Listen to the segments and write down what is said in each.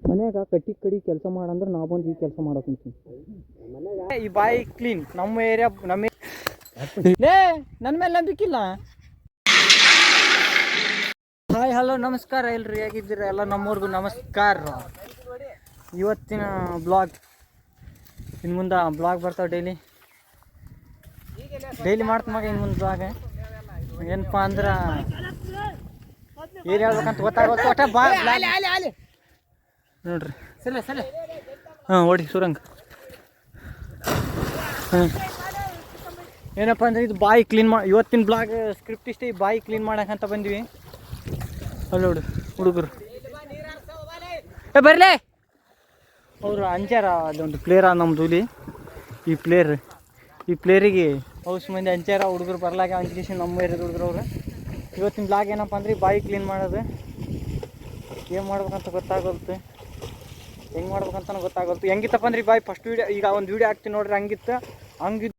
ಮನ್ಯಾಗ ಕಟ್ಟಿ ಕಡಿ ಕೆಲಸ ಮಾಡಂದ್ರೆ ನಾವು ಬಂದು ಈ ಕೆಲಸ ಮಾಡಕ್ಕೆ ಈ ಬಾಯಿ ಕ್ಲೀನ್ ನಮ್ಮ ಏರಿಯಾ ನಮ್ಮ ನನ್ನ ಮೇಲೆ ನಂಬಿಕಿಲ್ಲ. ಹಾಯ್ ಹಲೋ ನಮಸ್ಕಾರ ಎಲ್ರಿ, ಹೇಗಿದ್ದೀರ ಎಲ್ಲ? ನಮ್ಮೂರಿಗೂ ನಮಸ್ಕಾರ. ಇವತ್ತಿನ ಬ್ಲಾಗ್ ಇನ್ನು ಮುಂದೆ ಬ್ಲಾಗ್ ಬರ್ತಾವೆ ಡೈಲಿ ಮಾಡ್ತ ಮಗ. ಇನ್ನು ಮುಂದೆ ಬ್ಲಾಗ್ ಏನಪ್ಪ ಅಂದ್ರೆ ಏನು ಹೇಳ್ಬೇಕಂತ ಗೊತ್ತಾಗುತ್ತೆ. ಒಟ್ಟ ಬಾ ನೋಡ್ರಿ ಹಾಂ ಓಡಿ ಸುರಂಗ್. ಏನಪ್ಪ ಅಂದರೆ ಇದು ಬಾಯಿ ಕ್ಲೀನ್ ಮಾಡಿ, ಇವತ್ತಿನ ಬ್ಲಾಗ್ ಸ್ಕ್ರಿಪ್ಟ್ ಇಷ್ಟೇ. ಈ ಬಾಯಿ ಕ್ಲೀನ್ ಮಾಡಕ್ಕಂತ ಬಂದ್ವಿ. ಅಲ್ಲಿ ನೋಡು ಹುಡುಗರು ಬರಲೇ, ಅವರು ಅಂಚಾರ. ಅದೊಂದು ಪ್ಲೇಯರ್ ನಮ್ಮದು ಇಲ್ಲಿ. ಈ ಪ್ಲೇಯರಿಗೆ ಹೌಸ್ ಮಂದಿ ಅಂಚಾರ. ಹುಡುಗರು ಬರ್ಲಾಗ ಅಂಜಿಕೇಶನ್ ನಮ್ಮ ಏರಿಯಾದ ಹುಡುಗರು ಅವ್ರು. ಇವತ್ತಿನ ಬ್ಲಾಗ್ ಏನಪ್ಪ ಅಂದ್ರೆ ಬಾಯಿ ಕ್ಲೀನ್ ಮಾಡೋದು. ಏನು ಮಾಡ್ಬೇಕಂತ ಗೊತ್ತಾಗುತ್ತೆ, ಹೆಂಗೆ ಮಾಡ್ಬೇಕಂತ ಗೊತ್ತಾಗುತ್ತೆ. ಹೆಂಗಿತ್ತಪ್ಪ ಅಂದ್ರೆ ಬಾಯಿ ಫಸ್ಟ್ ವೀಡಿಯೋ, ಈಗ ಒಂದು ವೀಡಿಯೋ ಹಾಕ್ತೀನಿ ನೋಡ್ರಿ. ಹಂಗಿದ್ದು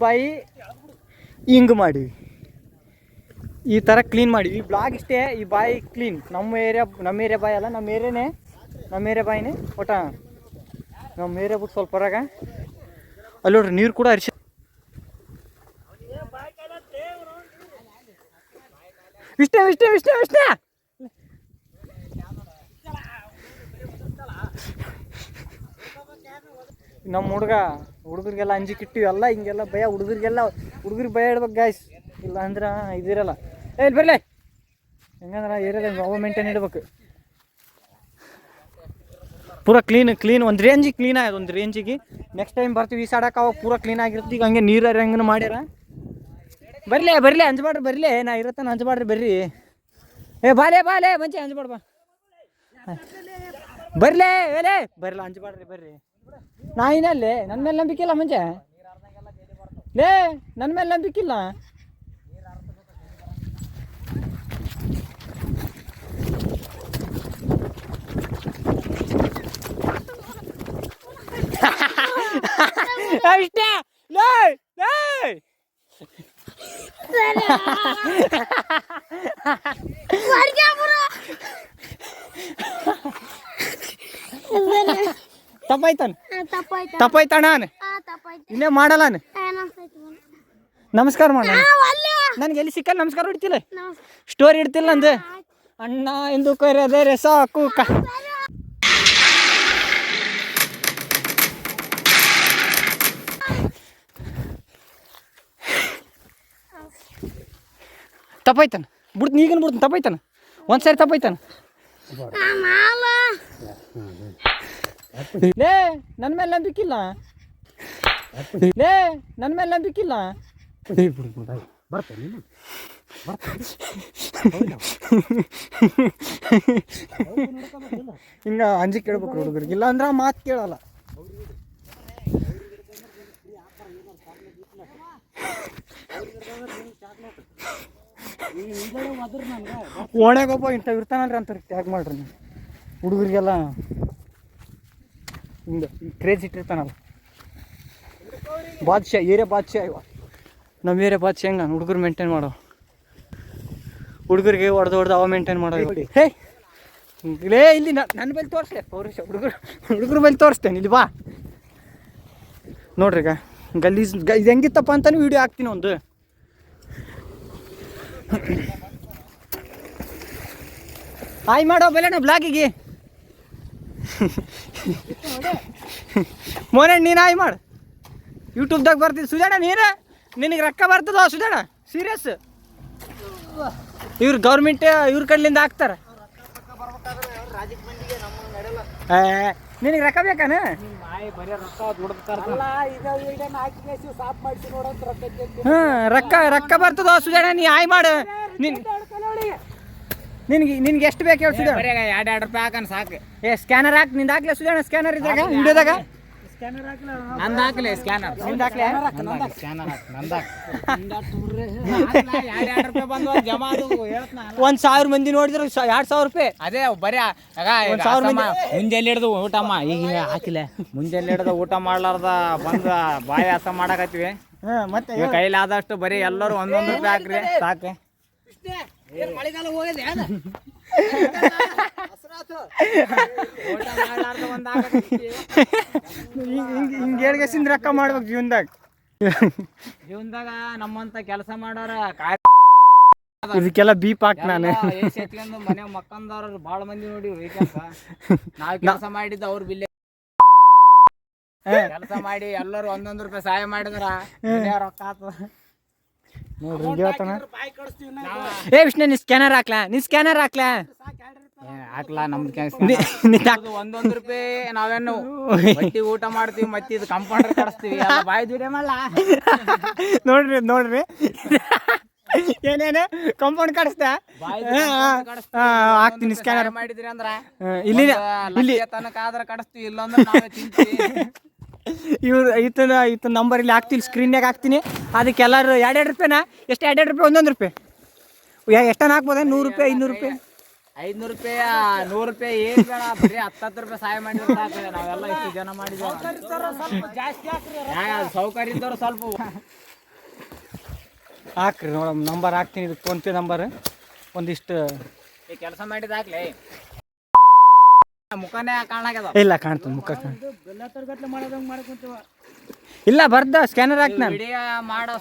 ಬಾಯಿ ಹಿಂಗೆ ಮಾಡಿವಿ, ಈ ಥರ ಕ್ಲೀನ್ ಮಾಡಿವಿ. ಈ ಬ್ಲಾಗ್ ಇಷ್ಟೇ. ಈ ಬಾಯಿ ಕ್ಲೀನ್ ನಮ್ಮ ಏರಿಯಾ ಬಾಯಿ ಅಲ್ಲ, ನಮ್ಮ ಏರಿಯಾ ಬಾಯಿನೇ. ಒಟ್ಟ ನಮ್ಮ ಏರಿಯಾ ಬಿಟ್ಟು ಸ್ವಲ್ಪ ಹೊರಗ ಅಲ್ಲಿ ನೋಡ್ರಿ ನೀರು ಕೂಡ ಹರಿಸಿ. ಇಷ್ಟೇ ನಮ್ಮ ಹುಡುಗರಿಗೆಲ್ಲ ಅಂಜಿಕಿಟ್ಟಿವಿ. ಎಲ್ಲ ಹಿಂಗೆಲ್ಲ ಭಯ ಹುಡುಗರಿಗೆ ಭಯ ಇಡ್ಬೇಕು ಗಾಯ್ಸ್. ಇಲ್ಲ ಅಂದ್ರೆ ಇದಿರಲ್ಲ. ಇಲ್ಲಿ ಬರಲೇ, ಹೆಂಗಂದ್ರೆ ಏರಿಯಾದಾಗ ನಾವು ಮೇಂಟೈನ್ ಇಡ್ಬೇಕು. ಪೂರಾ ಕ್ಲೀನ್ ಒಂದು ರೇಂಜಿಗೆ ಕ್ಲೀನ್ ಆಯ್ತು. ಒಂದು ರೇಂಜಿಗೆ ನೆಕ್ಸ್ಟ್ ಟೈಮ್ ಬರ್ತೀವಿ ಈ ಸೈಡಕ್ಕೆ, ಅವಾಗ ಪೂರಾ ಕ್ಲೀನ್ ಆಗಿರ್ತೀವಿ. ಈಗ ಹಂಗೆ ನೀರು ಹೆಂಗೆ ಮಾಡ್ಯಾರ. ಬರಲೇ ಅಂಜಬಾಡ್ರಿ, ಬರಲೇ ನಾ ಇರತ್ತಾನ. ಅಂಜಬಾಡ್ರಿ ಬರ್ರಿ. ಬಾಲೆ ಮಂಚೆ ಅಂಜಬಾಡ್ ಬಾ. ಬರಲೇ ಬರಲ್ಲ, ಅಂಜಬಾಡ್ರಿ ಬರ್ರಿ. ನಾ ಇನ್ನಲ್ಲೇ ನನ್ನ ಮೇಲೆ ನಂಬಿಕಿಲ್ಲ ಮುಂಚೆ ನನ್ನ ಮೇಲೆ ನಂಬಿಕಿಲ್ಲ. ಇಷ್ಟೇ ತಪ್ಪಾಯ್ತಣ್ಣ. ಇನ್ನೇ ಮಾಡಲ್ಲ. ನಮಸ್ಕಾರ ಮಾಡ. ನನ್ಗೆ ಎಲ್ಲಿ ಸಿಕ್ಕಲ್ಲ ನಮಸ್ಕಾರ ಹೊಡಿತಿಲ್ಲ, ಸ್ಟೋರಿ ಇಡ್ತಿಲ್ಲ ಅಂದೆ. ಅಣ್ಣ ಎಂದು ಕರೆದರೆ ಸಾಕು. ತಪ್ಪಾಯ್ತಾನ ಬಿಡ್ತೀನಿ, ಈಗನ ಬಿಡ್ತೀನಿ. ತಪ್ಪಾಯ್ತಾನ ಒಂದ್ಸರಿ, ತಪ್ಪಾಯ್ತಾನ. ನನ್ನ ಮೇಲೆ ನಂಬಿಕಿಲ್ಲ. ಹಿಂಗ ಅಂಜಿಕೆ ಕೇಳ್ಬೇಕು ಹುಡುಗರಿಗೆ, ಇಲ್ಲ ಅಂದ್ರೆ ಮಾತು ಕೇಳಲ್ಲ. ಓಣ್ಯಾಗೊಬ್ಬ ಇಂಥ ಇರ್ತಾನಲ್ರಿ ಅಂತ ಟ್ಯಾಗ್ ಮಾಡ್ರಿ ನೀವು. ಹುಡುಗರಿಗೆಲ್ಲ ಹಿಂಗೆ ಕ್ರೇಜ್ ಇಟ್ಟಿರ್ತಾನಲ್ಲ. ಏರಿಯಾ ಬಾದ್ಶಾ ಇವ ನಮ್ಮ ಏರಿಯಾ ಬಾದ್ಶಾ. ಹೆಂಗೆ ನಾನು ಹುಡುಗರು ಮೇಂಟೈನ್ ಮಾಡೋ, ಹುಡುಗರಿಗೆ ಹೊಡೆದು ಅವ ಮೇಂಟೈನ್ ಮಾಡೋ. ಇಲ್ಲಿ ನನ್ನ ಬಳಿ ತೋರಿಸ್ಲೆ ಹುಡುಗರು ಬಳಿ ತೋರಿಸ್ತೇನೆ. ಇಲ್ಲಿ ಬಾ ನೋಡ್ರಿ. ಈಗ ಗಲೀಜ್ ಇದು ಹೆಂಗಿತ್ತಪ್ಪ ಅಂತಾನು ವಿಡಿಯೋ ಹಾಕ್ತೀನಿ ಒಂದು. ಹಾಯ್ ಮಾಡೋ ಬೆಲೆನ ಬ್ಲಾಗಿಗೆ. ಮೋನೆ ನೀನು ಹಾಯ್ ಮಾಡು. ಯೂಟ್ಯೂಬ್ದಾಗ ಬರ್ತಿದ್ದು ಸುಜಾಣ, ನಿನಗೆ ರೊಕ್ಕ ಬರ್ತದ ಸುಜಾಣ? ಸೀರಿಯಸ್, ಇವ್ರು ಗೌರ್ಮೆಂಟ್ ಇವ್ರ ಕಡ್ಲಿಂದ ಹಾಕ್ತಾರೆ. ನಿನಗೆ ರೊಕ್ಕ ಬೇಕಾನ? ರೊಕ್ಕ ಬರ್ತದ ಸುಜಾಣ, ನೀ ಹಾಯ್ ಮಾಡು. ನಿನ್ಗೆ ಎಷ್ಟು ಬೇಕು ಹೇಳಿ ಸುಜಾಣ? $2 ಹಾಕನ್ ಸಾಕು. ಸ್ಕ್ಯಾನರ್ ಹಾಕಿ ನಿಂದು ಹಾಕ್ಲೆ ಸುಜಾಣ. ಸ್ಕ್ಯಾನರ್ ಇದ್ದಾಗ ವಿಡಿಯೋದಾಗ ನಂದು ಹಾಕ್ಲೆ ಸ್ಕ್ಯಾನರ್. ನಿಂದು ಹಾಕ್ಲೆ $1,000 ಮಂದಿ ನೋಡಿದ್ರು $2,000. ಅದೇ ಬರೀ ಮುಂಜಾನೆ ಹಿಡ್ದು ಊಟಮ್ಮ ಈಗ ಹಾಕಿಲ್ಲ. ಮುಂಜಾನೆ ಹಿಡ್ದು ಊಟ ಮಾಡ್ಲಾರ್ದ ಬಂದ ಬಾಯಿ ಹಸ ಮಾಡಾಕತ್ತೀವಿ. ಮತ್ತೆ ಕೈಲಾದಷ್ಟು ಬರೀ ಎಲ್ಲರೂ $1 ಹಾಕ್ರಿ ಸಾಕು. ಮಳೆಗಾಲ ಹೋಗಿದೆ ಊಟ ಮಾಡ್ಲಾರ್ದ ಒಂದ್ ಆಗಕತ್ತಿ. ಹಿಂಗೆ ಹೇಳ್ಗೆಸಿಂದ ರೊಕ್ಕ ಮಾಡ್ಬೇಕು ಜೀವನದಾಗ ನಮ್ಮಂತ ಕೆಲಸ ಮಾಡೋರ ಇದಕ್ಕೆಲ್ಲ ಬೀಪ್ ಹಾಕ್ ನಾನು ಎತ್ಕೊಂಡು ಮನೆ ಮಕ್ಕಂದವ್ರ ಬಾಳ ಮಂದಿ ನೋಡಿವ್ರಿ ಈ ಕೆಲ್ಸ. ನಾವ್ ಕೆಲಸ ಮಾಡಿದ್ದ ಅವ್ರ ಬಿಲ್ಲೆ ಕೆಲಸ ಮಾಡಿ ಎಲ್ಲರೂ ಒಂದೊಂದು ರೂಪಾಯಿ ಸಹಾಯ ಮಾಡಿದ್ರ ರೊಕ್ಕ ಆತದ ನೋಡ್ರಿ ಏ ವಿಷ್ಣು ನೀ ಸ್ಕ್ಯಾನರ್ ಹಾಕ್ಲಾ ಹಾಕ್ಲಾ ನಮ್ದು ಒಂದೊಂದು ರೂಪಾಯಿ ನಾವೇನು ಬಟ್ಟಿ ಊಟ ಮಾಡ್ತೀವಿ ಮತ್ತೆ ಇದು ಕಂಪೌಂಡರ್ ಕಡಿಸ್ತೀವಿ ಬಾಯಿ ದುಡಿಯ ಮಾಡಲ್ಲ ನೋಡ್ರಿ ಏನೇನು ಕಂಪೌಂಡ್ ಕಡಿಸ್ತಾ ಹಾಕ್ತೀನಿ ಸ್ಕ್ಯಾನರ್ ಮಾಡಿದ್ರಿ ಅಂದ್ರ ಇಲ್ಲಿ ತನಕ ಆದ್ರ ಕಡಿಸ್ತೀವಿ ಇಲ್ಲಂದ್ರೆ ನಾವೇ ತಿಂತೀವಿ. ಈತನ ನಂಬರ್ ಇಲ್ಲಿ ಹಾಕ್ತೀನಿ, ಸ್ಕ್ರೀನ್ಯಾಗ ಹಾಕ್ತೀನಿ. ಅದಕ್ಕೆ ಎಲ್ಲರೂ 2 ರೂಪಾಯಿನಾ ಎಷ್ಟು? 2 ರೂಪಾಯಿ 1 ರೂಪಾಯಿ ಎಷ್ಟನ್ನ ಹಾಕ್ಬೋದ? 100 ರೂಪಾಯಿ 500 ರೂಪಾಯಿ 500 ರೂಪಾಯಿ 100 ರೂಪಾಯಿ ಏನ್ ಬೇಡ, ಬರೀ 10 ರೂಪಾಯಿ ಸಹಾಯ ಮಾಡಿದ್ರೆ ಸಾಕು. ನಾವೆಲ್ಲ ಇಷ್ಟು ಜನ ಮಾಡಿದ್ವಿ. ಸೌಕರ್ಯ ಇದ್ದವ್ರು ಸ್ವಲ್ಪ ಹಾಕ್ರಿ ನೋಡಮ್. ನಂಬರ್ ಹಾಕ್ತೀನಿ, ಇದು ಫೋನ್ಪೇ ನಂಬರ್. ಒಂದಿಷ್ಟು ಕೆಲಸ ಮಾಡಿದ ಹಾಕ್ಲಿ. ಮುಖನೇ ಕಾಣಾಗ್ಯದ. ಇಲ್ಲ ಕಾಣ್ತದೆ ಮುಖ ಇಲ್ಲ ಬರ್ದ ಸ್ಕ್ಯಾನರ್ ಹಾಕ್ತ ವಿಡಿಯೋ ಮಾಡೋ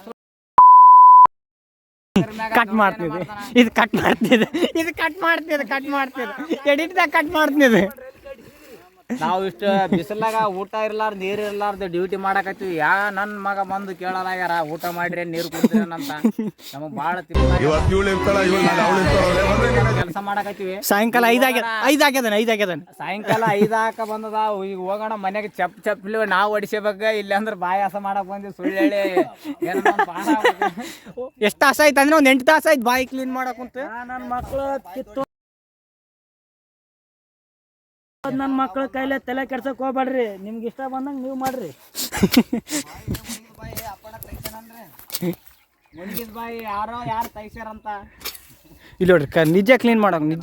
ಕಟ್ ಮಾಡ್ತಿದ್ದೆ ಇದು ಕಟ್ ಮಾಡ್ತಿದ್ದೆ ಎಡಿಟ್ದಾಗ ಕಟ್ ಮಾಡ್ತಿದ್ದೆ. ನಾವು ಇಷ್ಟು ಬಿಸಿಲಾಗ ಊಟ ಇರ್ಲಾರ್ದ ನೀರು ಇರ್ಲಾರ್ದ ಡ್ಯೂಟಿ ಮಾಡಕತ್ತೀವಿ. ನನ್ನ ಮಗ ಬಂದು ಕೇಳಲಾಗ್ಯಾರ ಊಟ ಮಾಡ್ರಿ ನೀರು ಕುಡ್ತೀರನಂತ. ನಮಗ್ ಬಾಳ ಕೆಲಸ ಮಾಡಕತ್ತೀವಿ. ಸಾಯಂಕಾಲ 5 ಆಗ್ಯದ. ಸಾಯಂಕಾಲ 5 ಹಾಕ ಬಂದದ. ಈಗ ಹೋಗೋಣ ಮನೆಗೆ ಚಪ್ಪಲಿ ನಾವು ಹೊಡಿಸಬೇಕ. ಇಲ್ಲ ಅಂದ್ರೆ ಬಾಯಿ ಹಸ ಮಾಡಕ್ ಬಂದಿವಿ. ಸುಳ್ಳು ಹೇಳಿ ಎಷ್ಟು ತಾಸ ಆಯ್ತು ಅಂದ್ರೆ ಒಂದು 8 ತಾಸ ಆಯ್ತು ಬಾಯಿ ಕ್ಲೀನ್ ಮಾಡಕ್ ಕುಂತ. ನನ್ನ ಮಕ್ಕಳು ಕಿತ್ತು ನನ್ನ ಮಕ್ಕಳ ಕೈಲೇ ತಲೆ ಕೆಡ್ಸಕ್ ಹೋಗ್ಬೇಡ್ರಿ. ನಿಮ್ಗೆ ಇಷ್ಟ ಬಂದಂಗೆ ನೀವು ಮಾಡ್ರಿ. ಮುನ್ಗಿದ ಬಾಯಿ ಯಾರು ತೈಸ್ಯಾರಂತ ಇಲ್ಲಿ ನೋಡ್ರಿ ನಿಜ ಕ್ಲೀನ್ ಮಾಡೋಕೆ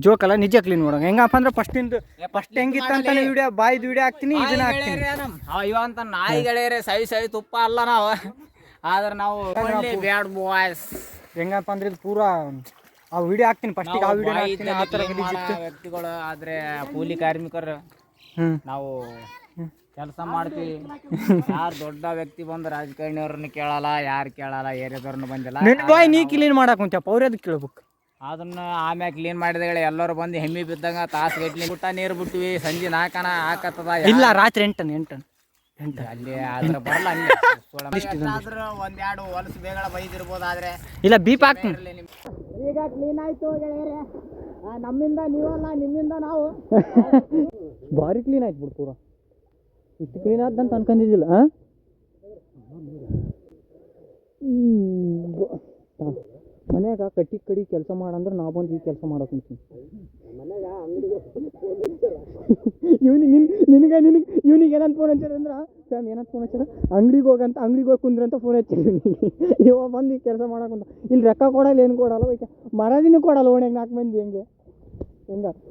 ಜೋಕಲ್ಲ, ನಿಜ ಕ್ಲೀನ್ ಮಾಡೋಕೆ. ಹೆಂಗಪ್ಪ ಅಂದ್ರೆ ಫಸ್ಟ್ ಹೆಂಗಿತ್ತು ಅಂತ ವಿಡಿಯೋ ಬಾಯ್ದು ವಿಡಿಯೋ ಹಾಕ್ತೀನಿ, ಇದನ್ನ ಹಾಕ್ತೀನಿ. ಇವಂತ ನಾಯಿಗಳೇ ಸವಿ ತುಪ್ಪ ಅಲ್ಲ ನಾವು. ಆದ್ರೆ ನಾವು ಬ್ಯಾಡ್ ಬಾಯ್ಸ್. ಹೆಂಗಪ್ಪ ಅಂದ್ರೆ ಇದು ಪೂರಾ ಆ ವಿಡಿಯೋ ಹಾಕ್ತೀನಿ ಫಸ್ಟಿಗೆ. ಆ ವಿಡಿಯೋ ಹಾಕ್ತೀನಿ. ಆ ಥರ ವ್ಯಕ್ತಿಗಳು ಆದ್ರೆ ಕೂಲಿ ಕಾರ್ಮಿಕರು ನಾವು ಕೆಲಸ ಮಾಡ್ತೀವಿ. ಯಾರು ದೊಡ್ಡ ವ್ಯಕ್ತಿ ಬಂದು ರಾಜಕಾರಣಿಯವ್ರನ್ನ ಕೇಳಲ್ಲ, ಯಾರು ಕೇಳಲ್ಲ, ಏರಿಯಾದವ್ರನ್ನ ಬಂದಿಲ್ಲ. ಬಾಯ್ ನೀ ಕ್ಲೀನ್ ಮಾಡಕ್ ಕುಂತಪ್ಪ, ಅವ್ರು ಅದಕ್ಕೆ ಕೇಳ್ಬೇಕು. ಅದನ್ನ ಆಮ್ಯಾಗ ಕ್ಲೀನ್ ಮಾಡಿದಗಳು ಎಲ್ಲರೂ ಬಂದು ಹೆಮ್ಮೆ ಬಿದ್ದಂಗ ತಾಸು ಗಟ್ಲಿ ಊಟ ನೀರು ಬಿಟ್ಟಿವಿ. ಸಂಜೆ 4 ಹಾಕತ್ತದ. ಇಲ್ಲ ರಾತ್ರಿ 8 ಅಲ್ಲಿ ಆದ್ರೆ ಬರಲ್ಲ. ಆದ್ರೆ 1-2 ಹೊಲಸು ಬೇಗ ಬೈದಿರ್ಬೋದು. ಆದ್ರೆ ಇಲ್ಲ ಬೀಪ್ ಹಾಕ್ತೀನಿ. ಈಗ ಕ್ಲೀನ್ ಆಯ್ತು ಗೆಳೆಯರೆ. ನಮ್ಮಿಂದ ನೀವಲ್ಲ, ನಿಮ್ಮಿಂದ ನಾವು. ಭಾರಿ ಕ್ಲೀನ್ ಆಯ್ತು ಬಿಡು. ಪೂರ ಇಷ್ಟು ಕ್ಲೀನ್ ಆದಂತ ಅನ್ಕೊಂಡಿದ್ದಿಲ್ಲ. ಮನ್ಯಾಗ ಕಡಿ ಕೆಲಸ ಮಾಡಂದ್ರೆ ನಾ ಬಂದು ಈ ಕೆಲಸ ಮಾಡಕ್ ಕುಂತೀನಿ. ಇವ್ನಿಗೆ ಏನಂತ ಫೋನ್ ಹಚ್ಚಾರ ಅಂದ್ರೆ ಫ್ಯಾಮ್ ಏನಂತ ಫೋನ್ ಹಚ್ಚಾರ, ಅಂಗಡಿಗೆ ಹೋಗಿ ಕುಂದ್ರಂತ ಫೋನ್ ಹಚ್ಚಾರ. ಇವ ಬಂದು ಈ ಕೆಲಸ ಮಾಡಕ್ಕಂತ. ಇಲ್ಲಿ ರೊಕ್ಕ ಕೊಡಲ್ಲ, ಏನು ಕೊಡಲ್ಲ, ಮರದಿನೂ ಕೊಡಲ್ಲ. ಓಣ್ಯಾಗ 4 ಮಂದಿ ಹೆಂಗೆ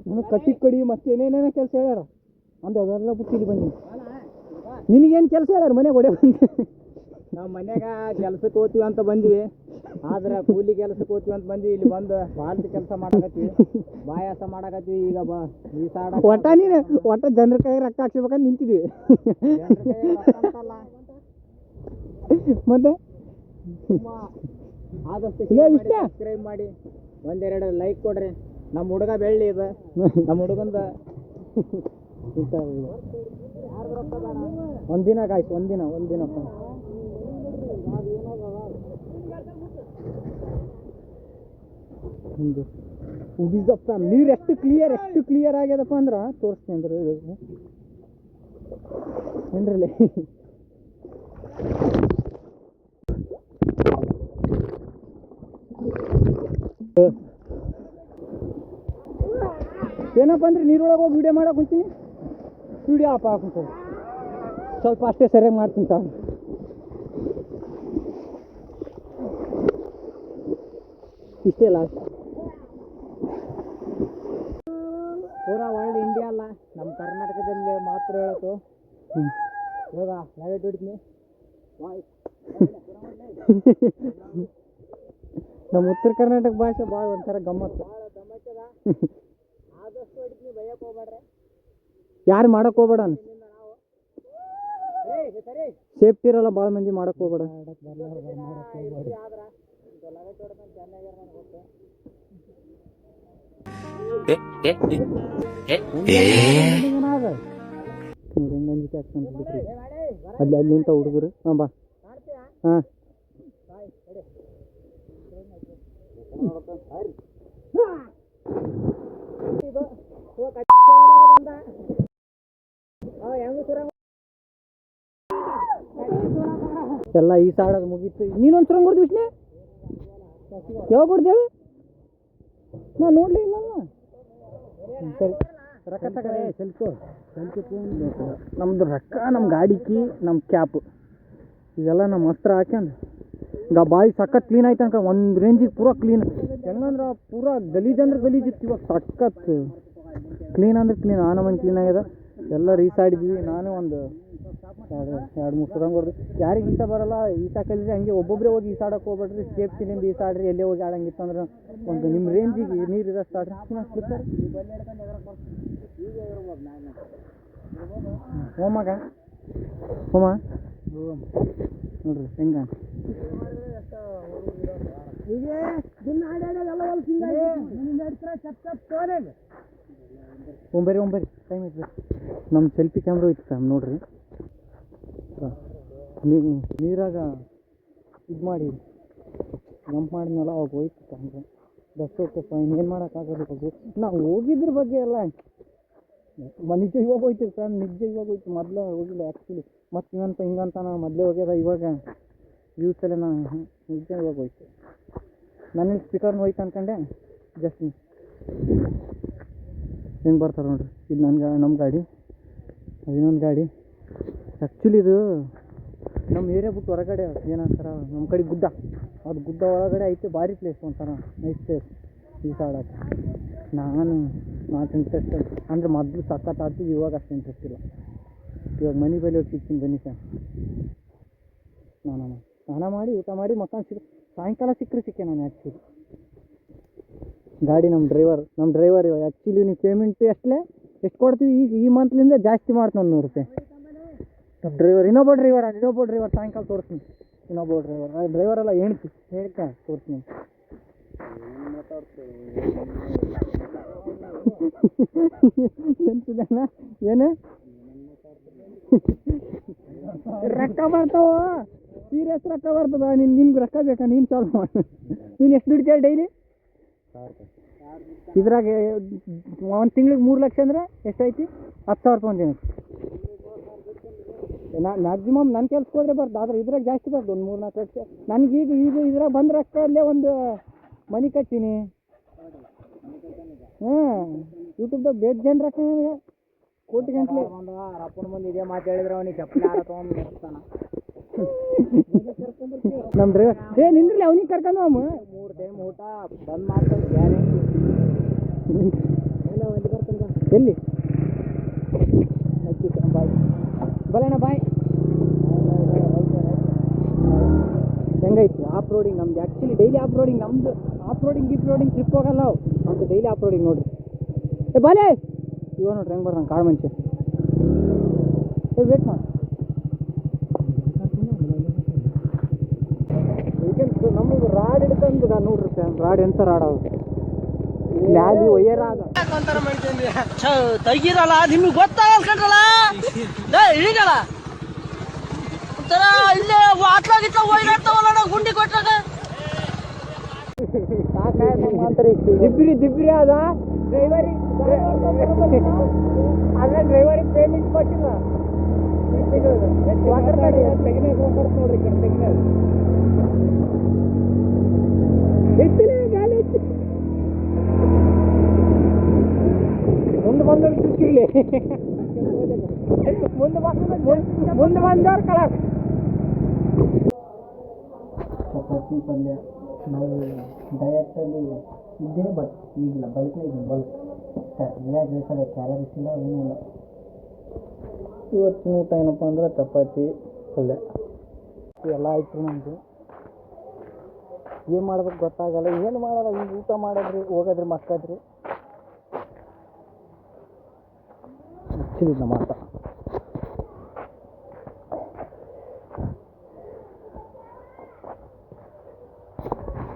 ನನಗೆ ಕಡಿ ಮತ್ತೆ ಏನೇನೇನೋ ಕೆಲಸ ಹೇಳ್ಯಾರ. ಅಂದು ಅದೆಲ್ಲ ಬಿಟ್ಟು ಇಲ್ಲಿ ಬಂದೀನಿ. ನಿನಗೇನು ಕೆಲಸ ಹೇಳ್ಯಾರ ಮನೆಗೆ ಹೊಡೆ ಬಂದು? ನಾವು ಮನ್ಯಾಗ ಕೆಲ್ಸಕ್ಕೆ ಹೋಗ್ತೀವಿ ಅಂತ ಬಂದ್ವಿ. ಆದ್ರೆ ಕೂಲಿ ಕೆಲ್ಸಕ್ಕೆ ಹೋಗ್ತೀವಿ ಅಂತ ಬಂದ್ವಿ. ಇಲ್ಲಿ ಬಂದು ಬಾಲ್ತಿ ಕೆಲಸ ಮಾಡಕತ್ತೀವಿ, ಬಾಯಾಸ ಮಾಡಕತ್ತೀವಿ. ಈಗ ಒಟ್ಟ ಜನರ ಕೈ ರೊಕ್ಕ ಹಾಕ್ಸ್ಬೇಕಂತ ನಿಂತಿದ್ವಿ. ಮತ್ತೆ ಆದಷ್ಟು ಸಬ್ಸ್ಕ್ರೈಬ್ ಮಾಡಿ, 1-2 ಲೈಕ್ ಕೊಡ್ರಿ. ನಮ್ಮ ಹುಡುಗ ಬೆಳ್ಳಿ ಇದು. ನಮ್ಮ ಹುಡುಗಂದ ಒಂದಿನ ಗಾಯ್ತು. ಒಂದಿನ ಉಡಿದಪ್ಪ. ನೀರು ಎಷ್ಟು ಕ್ಲಿಯರ್ ಆಗ್ಯದಪ್ಪ ಅಂದ್ರೆ ತೋರಿಸ್ತೀನಿ ಅಂದ್ರೆ ಏನ್ರಲ್ಲಿ. ಏನಪ್ಪ ಅಂದ್ರೆ ನೀರೊಳಗೆ ಹೋಗಿ ವಿಡಿಯೋ ಮಾಡಕ್ಕೆ ಕುಂತೀನಿ. ವಿಡಿಯೋ ಆಪ್ ಹಾಕುಂತ ಸ್ವಲ್ಪ ಅಷ್ಟೇ ಸರಿಯಾಗಿ ಮಾಡ್ತೀನಿ ತಾವು. ಇಷ್ಟೇ ಲಾಸ್ಟ್. ಪೂರಾ ವರ್ಲ್ಡ್ ಇಂಡಿಯಾ ಅಲ್ಲ, ನಮ್ಮ ಕರ್ನಾಟಕದಲ್ಲಿ ಮಾತ್ರ ಹೇಳತ್ತು. ಇವಾಗ ಲೈಟ್ ಹೊಡಿತೀನಿ. ನಮ್ಮ ಉತ್ತರ ಕರ್ನಾಟಕ ಭಾಷೆ ಭಾಳ ಒಂಥರ ಗಮ್ಮತ್ತು. ಯಾರು ಮಾಡಕ್ ಹೋಗ್ಬೇಡ ಸೇಫ್ಟಿ ಇರಲ್ಲ ಭಾಳ ಮಂದಿ ಮಾಡಕ್ ಹೋಗ್ಬೇಡ. ಅಲ್ಲಿ ಅಲ್ಲಿ ನಿಂತ ಹುಡುಗರು. ಹಾಂ ಬಾ. ಹಾಂ ಎಲ್ಲ ಈ ಸಾಡೋದು ಮುಗೀತು. ನೀನೊಂದು ಸುರಂಗ್ ಹೊಡ್ದು ವಿಷ್ಣೆ ಯಾವಾಗ ಹೊಡ್ದು ಹೇಳು? ನಾ ನೋಡ್ಲೇ ಇಲ್ಲಲ್ಲ. ಸರಿ ರೊಕ್ಕ ತಗಡೆ ನಮ್ದು ರೊಕ್ಕ, ನಮ್ಮ ಗಾಡಿ ಕೀ, ನಮ್ಮ ಕ್ಯಾಪು ಇದೆಲ್ಲ ನಮ್ಮ ವಸ್ತ್ರ ಹಾಕ್ಯಂದು ಈಗ ಬಾಯಿ ಸಖತ್ ಕ್ಲೀನ್ ಆಯ್ತು ಅನ್ಕ. ಒಂದು ರೇಂಜಿಗೆ ಪೂರಾ ಕ್ಲೀನ್. ಹೆಂಗಂದ್ರೆ ಪೂರಾ ಗಲೀಜ್ ಅಂದ್ರೆ ಗಲೀಜ್ ಇತ್ತು. ಇವಾಗ ಸಖತ್ ಕ್ಲೀನ್ ಅಂದ್ರೆ ಕ್ಲೀನ್. ನಮ್ಮನೆ ಕ್ಲೀನ್ ಆಗ್ಯದ. ಎಲ್ಲ ರೀಸಾಡಿದ್ವಿ. ನಾನು ಒಂದು ಎರಡು ಮೂರು ಸುರಂಗ್ ಹೊಡೆದು. ಯಾರಿಗೆ ಈಸ ಬರಲ್ಲ, ಈಸ ಕಲಿದ್ರೆ ಹಂಗೆ ಒಬ್ಬೊಬ್ಬರೇ ಹೋಗಿ ಈಸಾಡಕ್ಕೆ ಹೋಗ್ಬೇಡ್ರಿ. ಸೇಫ್ಟಿಲಿಂದ ಈಸಾಡ್ರಿ. ಎಲ್ಲೇ ಹೋಗಿ ಆಡಂಗಿತ್ತು ಅಂದ್ರೆ ಒಂದು ನಿಮ್ಮ ರೇಂಜಿಗೆ ನೀರು ಇರೋಷ್ಟು ಆಡ್ರಿ. ಹೋಮಗ ಹೋಮ ನೋಡ್ರಿ ಹೆಂಗ ಒಂಬರಿ ಟೈಮ್ ಐತೆ. ನಮ್ಮ ಸೆಲ್ಫಿ ಕ್ಯಾಮ್ರಾ ಐತಿ ಫ್ಯಾಮ್ ನೋಡ್ರಿ. ನೀರಾಗ ಇದು ಮಾಡಿ ಜಂಪ್ ಮಾಡಿದ್ನಲ್ಲ ಅವಾಗ ಹೋಯ್ತು ಕ್ಯಾಮ್ರಾ. ದಸ್ ಓಕೆ ಫೈನ್. ಏನು ಮಾಡೋಕ್ಕಾಗಲ್ಲ. ನಾವು ಹೋಗಿದ್ರ ಬಗ್ಗೆ ಎಲ್ಲ ನಿಜ ಇವಾಗ ಹೋಯ್ತೀವಿ ಫ್ಯಾಮ್. ನಿಜ ಇವಾಗ ಹೋಯ್ತು. ಮೊದಲೇ ಹೋಗಿಲ್ಲ ಆ್ಯಕ್ಚುಲಿ. ಮತ್ತು ಇವನಂತ ಹಿಂಗಂತ ನಾವು ಮೊದಲೇ ಹೋಗ್ಯದ. ಇವಾಗ ವ್ಯೂಸಲ್ಲೇ ನಾನು ನಿಜ ಇವಾಗ ಹೋಯ್ತು. ನನಗೆ ಸ್ಪೀಕರ್ನ ಹೋಯ್ತು ಅನ್ಕೊಂಡೆ. ಜಸ್ಟ್ ಹೆಂಗೆ ಬರ್ತಾರೆ ನೋಡ್ರಿ. ಇದು ನಮ್ಮ ಗಾಡಿ, ಅದು ಇನ್ನೊಂದು ಗಾಡಿ. ಆ್ಯಕ್ಚುಲಿ ಇದು ನಮ್ಮ ಏರಿಯಾ ಬಿಟ್ಟು ಹೊರಗಡೆ ಏನಂತಾರ ನಮ್ಮ ಕಡೆ ಗುಡ್ಡ. ಅದು ಗುಡ್ಡ ಒಳಗಡೆ ಐತೆ. ಭಾರಿ ಪ್ಲೇಸ್, ಒಂಥರ ನೈಸ್ ಪ್ಲೇಸ್ ಈಸಾಡಕ್ಕೆ. ನಾಟ್ ಇಂಟ್ರೆಸ್ಟೆಡ್ ಅಂದರೆ ಮೊದಲು ಸಖತ್ ಆಡ್ತೀವಿ. ಇವಾಗ ಅಷ್ಟು ಇಂಟ್ರೆಸ್ಟ್ ಇಲ್ಲ. ಇವಾಗ ಮನೆ ಬಳಿ ಹೋಗಿ ಸಿಗ್ತೀನಿ ಬನ್ನಿ ಸರ್. ನಾನು ಸ್ನಾನ ಮಾಡಿ ಊಟ ಮಾಡಿ ಮಕ್ಕಳು ಸಾಯಂಕಾಲ ಸಿಕ್ಕರೆ ನಾನು ಆ್ಯಕ್ಚುಲಿ. ಗಾಡಿ ನಮ್ಮ ಡ್ರೈವರ್ ಇವಾಗ ಆ್ಯಕ್ಚುಲಿ ನೀವು ಪೇಮೆಂಟ್ ಎಷ್ಟು ಕೊಡ್ತೀವಿ ಈಗ ಈ ಮಂತ್ಲಿಂದ ಜಾಸ್ತಿ ಮಾಡ್ತೀನಿ. 100 ರೂಪಾಯಿ. ಇನ್ನೊಬ್ಬ ಡ್ರೈವರ್ ಸಾಯಂಕಾಲ ತೋರಿಸ್ತೀನಿ. ಇನ್ನೊಬ್ಬ ಡ್ರೈವರ್ ಎಲ್ಲ ಹೇಳ್ತಾ ತೋರಿಸ್ತೀನಿ. ಎಂತಿದೆಲ್ಲ ಏನು ರೊಕ್ಕ ಬರ್ತಾವ. ಸೀರಿಯಸ್ ರೊಕ್ಕ ಬರ್ತದ. ನಿನ್ಗೆ ರೊಕ್ಕ ಬೇಕಾ? ನೀನು ಚಾಲು ಮಾಡಿ. ನೀನು ಎಷ್ಟು ದುಡ್ಡು ಡೈಲಿ? ಇದ್ರಾಗ ಒಂದು ತಿಂಗ್ಳಿಗೆ 3 ಲಕ್ಷ ಅಂದರೆ ಎಷ್ಟೈತಿ? 10,000 ರೂಪಾಯಿ ಒಂದು ದಿನಕ್ಕೆ. ಮ್ಯಾಕ್ಸಿಮಮ್ ನನ್ನ ಕೆಲ್ಸಕ್ಕೆ ಹೋದ್ರೆ ಬರ್ತದೆ. ಆದರೆ ಇದ್ರಾಗ ಜಾಸ್ತಿ ಬರ್ತದೆ. ಒಂದು 3-4 ಲಕ್ಷ. ನನಗೀಗ ಇದ್ರಾಗ ಬಂದ ರೊಕ್ಕ ಅಲ್ಲೇ ಒಂದು ಮನೆ ಕಟ್ತೀನಿ. ಯೂಟ್ಯೂಬ್ದಾಗ ಬೇರೆ ಜನ ರೊಕ್ಕ ನನಗೆ ಕೋಟಿ ಗಂಟ್ಲೆ ಅಪ್ಪನ ಮುಂದೆ ಇದೇ ಮಾತು ಹೇಳಿದ್ರೆ ಅವನಿಗೆ ಚಪ್ಪಲಿ ಹಾರ ತೊಗೊಂಡು ಬರ್ತಾನ. ನಮ್ಮ ಡ್ರೈವರ್ ನಿಂದ್ರಲಿ ಅವನಿಗೆ ಕರ್ಕೊಂಡು 3 ಟೈಮ್ ಊಟ ಬಂದ್ ಮಾಡ್ತಾರೆ ಗ್ಯಾರಂಟಿ. ಎಲ್ಲಿ ಬಾಯ್ ಬಲಣ್ಣ ಬಾಯ್. ಹೆಂಗೈತಿ ಆಫ್ ರೋಡಿಂಗ್ ನಮ್ದು? ಆ್ಯಕ್ಚುಲಿ ಡೈಲಿ ಆಫ್ ರೋಡಿಂಗ್ ನಮ್ದು. ಆಫ್ ರೋಡಿಂಗ್ ಟ್ರಿಪ್ ಹೋಗಲ್ಲ ನಾವು. ನಮ್ದು ಡೈಲಿ ಆಫ್ ರೋಡಿಂಗ್ ನೋಡ್ರಿ. ಬಾಲೆ ಇವ ನೋಡ್ರಿ ಹೆಂಗೆ ಬರ್ತಾನೆ ಕಾಳು ಮನುಷ್ಯ. ವೇಟ್ ಮಾಡಿ. ನಮಗೆ ರಾಡ್ ಹಿಡ್ಕೊಂಡು ನೋಡ್ರಿ ಫ್ಯಾನ್. ರಾಡ್ ಎಂತ ರಾಡ್ ಅವು ಲ್ಯಾಲಿ ಒಯ್ಯರ ತೆಗೀರಲ್ಲ. ನಿಮ್ಗೆ ಗೊತ್ತಾಗಲ್ಲ ಇಳಿಗಲ್ಲ ಒಂಥರ ಇಲ್ಲೇ ಆತ್ಲಾಗಿತ್ತ ಓಡಾಡ್ತಾವಲ್ಲ ಗುಂಡಿ ಕೊಟ್ಟಾಗ. ದಿಬ್ರಿ ಅದ ಡ್ರೈವರಿಗೆ. ಅದೇ ಡ್ರೈವರಿಗೆ ಪೇಮೆಂಟ್ ಕೊಟ್ಟಿಲ್ಲ. ನೋಡ್ರಿ ಹೆಚ್ಚಿನ ಗಾಳಿ ಹೆಚ್ಚು ಮುಂದೆ ಬಂದವ್ರು ಸಿಕ್ಕಿರ್ಲಿ. ಮುಂದೆ ಬಂದವ್ರು ಕಲಾಸ್. ಚಪಾತಿ ಪಲ್ಯ ನಾವು ಡಯಟಲ್ಲಿ ಇದ್ದೇವೆ. ಬಟ್ ಈಗಿಲ್ಲ, ಬಲ್ಕ್ನೇ ಇದ್ದೀನಿ. ಬಲ್ಕ್ ರಿಯಾಗಿ ಕ್ಯಾಲರೀಸ್ ಇಲ್ಲ, ಏನೂ ಇಲ್ಲ. ಇವತ್ತಿನ ಊಟ ಏನಪ್ಪ ಅಂದ್ರೆ ಚಪಾತಿ ಪಲ್ಯ ಎಲ್ಲ ಆಯ್ತು ನಮ್ಮದು. ಏನು ಮಾಡ್ಬೇಕು ಗೊತ್ತಾಗಲ್ಲ. ಏನು ಮಾಡಲ್ಲ. ಈಗ ಊಟ ಮಾಡೋದ್ರಿ, ಹೋಗೋದ್ರಿ, ಮಕ್ಕದ್ರಿ. ಆ್ಯಕ್ಚುಲಿ ನಮ್ಮ ಆಟ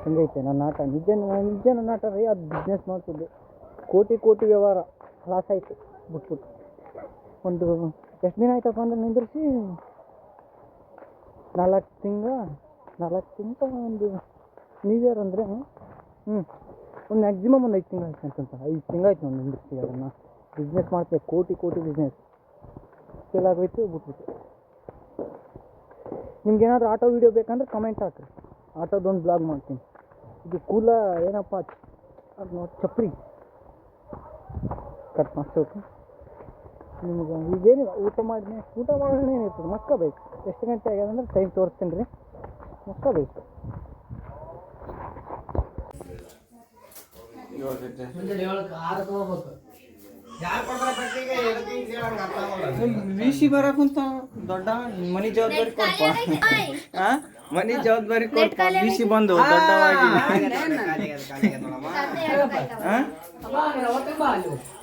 ಹಂಗೈತೆ ನನ್ನ ಆಟ. ನಿಜ ನನ್ನ ಆಟ ರೀ. ಅದು ಬಿಸ್ನೆಸ್ ಮಾಡ್ತಿದ್ದೆ, ಕೋಟಿ ವ್ಯವಹಾರ ಲಾಸ್ ಆಯಿತು ಬಿಟ್ಬಿಟ್ಟು. ಒಂದು ಎಷ್ಟು ದಿನ ಆಯ್ತಪ್ಪ ಅಂದ್ರೆ ನಿಂದಿರಿಸಿ 4 ತಿಂಗಳು ಒಂದು ನ್ಯೂ ಇಯರ್ ಅಂದರೆ ಒಂದು ಮ್ಯಾಕ್ಸಿಮಮ್ ಒಂದು 5 ತಿಂಗಳು ಆಯ್ತು ಅಂತ. 5 ತಿಂಗಳಾಯ್ತು ನಾನು ನಿಂದಿರಿಸಿ ಅದನ್ನು. ಬಿಸ್ನೆಸ್ ಮಾಡ್ತೇವೆ, ಕೋಟಿ ಬಿಸ್ನೆಸ್ ಫೇಲ್ ಆಗೋಯ್ತು, ಬಿಟ್ಬಿಟ್ಟು. ನಿಮ್ಗೇನಾದರೂ ಆಟೋ ವೀಡಿಯೋ ಬೇಕಂದ್ರೆ ಕಮೆಂಟ್ ಹಾಕ್ರಿ, ಆಟೋದೊಂದು ಬ್ಲಾಗ್ ಮಾಡ್ತೀನಿ. ಇದು ಕೂಲ ಏನಪ್ಪ ಅದು ನೋಡಿ ಚಪ್ರಿ ಕಟ್ ಮಾಡಿಸ್ಬೇಕು. ನಿಮ್ಗೆ ಈಗೇನಿಲ್ಲ, ಊಟ ಮಾಡೋಣ ಏನಿರ್ತದೆ, ಮಕ್ಕಬೇಕು. ಎಷ್ಟು ಗಂಟೆ ಆಗ್ಯದಂದ್ರೆ ಟೈಮ್ ತೋರಿಸ್ತೀನಿ ರೀ, ಮಕ್ಕಬೇಕು. ವಿಸಿ ಬರಕುಂತ ದೊಡ್ಡ ಮನಿ ಜವಾಬ್ದಾರಿ ಕೊಡ್ಪ, ಮನಿ ಜವಾಬ್ದಾರಿ ಕೊಡ್ಪ. ವಿಸಿ ಬಂದು ದೊಡ್ಡವಾಗಿ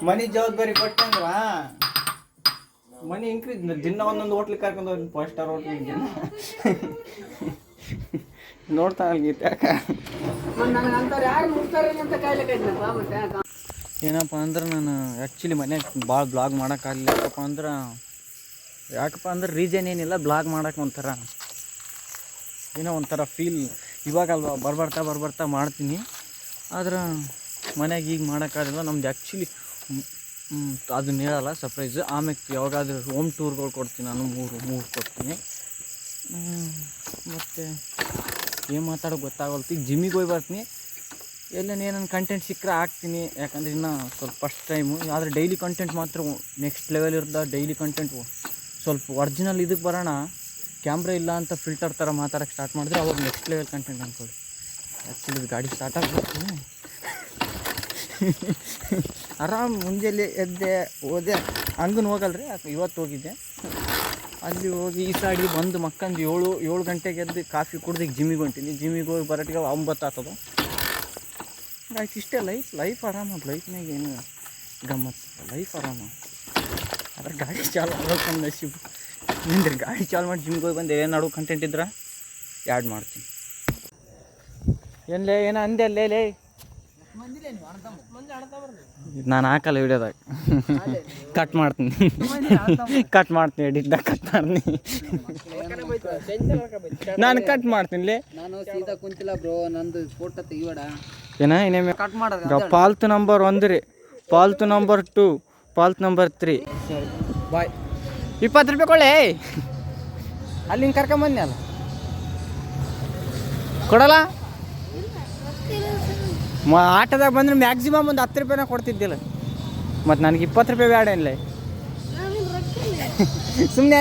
ಮನಿ ಜವಾಬ್ದಾರಿ ಕೊಟ್ಟಂದ್ರ ಮನಿ ಇನ್ಕ್ರೀಸ್. ದಿನ ಒಂದೊಂದು ಹೋಟ್ಲಿಗೆ ಕರ್ಕೊಂಡು ಹೋಗಿ 5 ಸ್ಟಾರ್ ಹೋಟ್ಲಿಗೆ ನೋಡ್ತಾ ಗೀತೆ ಏನಪ್ಪ ಅಂದ್ರೆ ನಾನು ಆ್ಯಕ್ಚುಲಿ ಮನ್ಯಾಗ ಭಾಳ ಬ್ಲಾಗ್ ಮಾಡೋಕ್ಕಾಗಲಿಲ್ಲ. ಯಾಕಪ್ಪ ಅಂದ್ರೆ ರೀಸನ್ ಏನಿಲ್ಲ, ಬ್ಲಾಗ್ ಮಾಡೋಕೆ ಏನೋ ಒಂಥರ ಫೀಲ್. ಇವಾಗಲ್ವ ಬರ್ಬರ್ತಾ ಮಾಡ್ತೀನಿ, ಆದ್ರೆ ಮನ್ಯಾಗ ಈಗ ಮಾಡೋಕ್ಕಾಗಲ್ಲ. ನಮ್ದು ಆ್ಯಕ್ಚುಲಿ ಅದನ್ನ ಹೇಳಲ್ಲ, ಸರ್ಪ್ರೈಸ್. ಆಮೇಲೆ ಯಾವಾಗಾದ್ರೂ ಹೋಮ್ ಟೂರ್ಗಳು ಕೊಡ್ತೀನಿ ನಾನು, ಮೂರು ಕೊಡ್ತೀನಿ. ಮತ್ತು ಏನು ಮಾತಾಡೋಕೆ ಗೊತ್ತಾಗಲ್ತು. ಈಗ ಜಿಮ್ಮಿಗೆ ಹೋಗಿ ಬರ್ತೀನಿ, ಏನೇನು ಕಂಟೆಂಟ್ ಸಿಕ್ಕರೆ ಹಾಕ್ತೀನಿ. ಯಾಕಂದ್ರೆ ಇನ್ನೂ ಸ್ವಲ್ಪ ಫಸ್ಟ್ ಟೈಮು. ಆದರೆ ಡೈಲಿ ಕಂಟೆಂಟ್ ಮಾತ್ರ ನೆಕ್ಸ್ಟ್ ಲೆವೆಲ್ ಇರ್ತದೆ. ಡೈಲಿ ಕಂಟೆಂಟ್ ಸ್ವಲ್ಪ ಒರಿಜಿನಲ್ ಇದಕ್ಕೆ ಬರೋಣ, ಕ್ಯಾಮ್ರಾ ಇಲ್ಲ ಅಂತ ಫಿಲ್ಟರ್ ಥರ ಮಾತಾಡೋಕ್ಕೆ ಸ್ಟಾರ್ಟ್ ಮಾಡಿದ್ರೆ ಅವಾಗ ನೆಕ್ಸ್ಟ್ ಲೆವೆಲ್ ಕಂಟೆಂಟ್ ಅಂದ್ಕೊಳ್ಳಿ. ಆ್ಯಕ್ಚುಲಿ ಇದು ಗಾಡಿ ಸ್ಟಾರ್ಟ್ ಆಗಬೇಕು. ಆರಾಮ್ ಮುಂಜಾನೆ ಎದ್ದೆ ಹೋದೆ, ಹಂಗನ್ನು ಹೋಗಲ್ರಿ. ಇವತ್ತು ಹೋಗಿದ್ದೆ, ಅಲ್ಲಿ ಹೋಗಿ ಈ ಸೈಡಿಗೆ ಬಂದು ಮಕ್ಕಂದು 7 ಗಂಟೆಗೆ ಎದ್ದು ಕಾಫಿ ಕುಡ್ದು ಈಗ ಜಿಮ್ಮಿಗೆ ಹೊಂಟೀನಿ. ಜಿಮ್ಮಿಗೆ ಹೋಗಿ ಬರೋಟಿಗೆ 9 ಆಗ್ತದೆ. ಆಯ್ತು, ಇಷ್ಟೇ ಲೈಫ್ ಆರಾಮದು. ಲೈಫ್ನಾಗ ಏನು ಗಮ್ಮತ್ತು, ಲೈಫ್ ಆರಾಮ. ಅದ್ರ ಗಾಡಿ ಚಾಲು ಮಾಡೋಕೆ ನಸೀಬು. ನಿಂದ್ರಿ, ಗಾಡಿ ಚಾಲು ಮಾಡಿ ಜಿಮ್ಗೆ ಹೋಗಿ ಬಂದು ಏನು ಕಂಟೆಂಟ್ ಇದ್ರೆ ಆ್ಯಡ್ ಮಾಡ್ತೀನಿ. ಏನೋ ಅಂದೆ ಅಲ್ಲೇ ನಾನು ಹಾಕಲ್ಲ ವಿಡಿಯೋದಾಗ, ಕಟ್ ಮಾಡ್ತೀನಿ ಎಡಿಟ್ದಾಗ ಕಟ್ ಮಾಡ್ತೀನಿ. ನಾನು ಕಟ್ ಮಾಡ್ತೀನಿ. ನಾನು ಸೀದಾ ಕುಂತಿಲ್ಲ ಬ್ರೋ, ನಂದು ಫೋಟೋ ತೆಗಿಬೇಡ. ಏನೇ ಕಟ್ ಮಾಡೋದು. ಪಾಲ್ತು ನಂಬರ್ 1 ರೀ, ಪಾಲ್ತು ನಂಬರ್ 2, ಪಾಲ್ತು ನಂಬರ್ 3. ಸರಿ ಬಾಯ್. 20 ರೂಪಾಯಿ ಕೊಳ್ಳೆ, ಅಲ್ಲಿ ಹಿಂಗೆ ಕರ್ಕೊಂಬಂದಿ ಅಲ್ಲ, ಕೊಡಲ್ಲ. ಆಟೋದಾಗ ಬಂದ್ರೆ ಮ್ಯಾಕ್ಸಿಮಮ್ ಒಂದು 10 ರೂಪಾಯಿನ ಕೊಡ್ತಿದ್ದಿಲ್ಲ. ಮತ್ತು ನನಗೆ 20 ರೂಪಾಯಿ ಬೇಡ ಇಲ್ಲ ಸುಮ್ಮನೆ.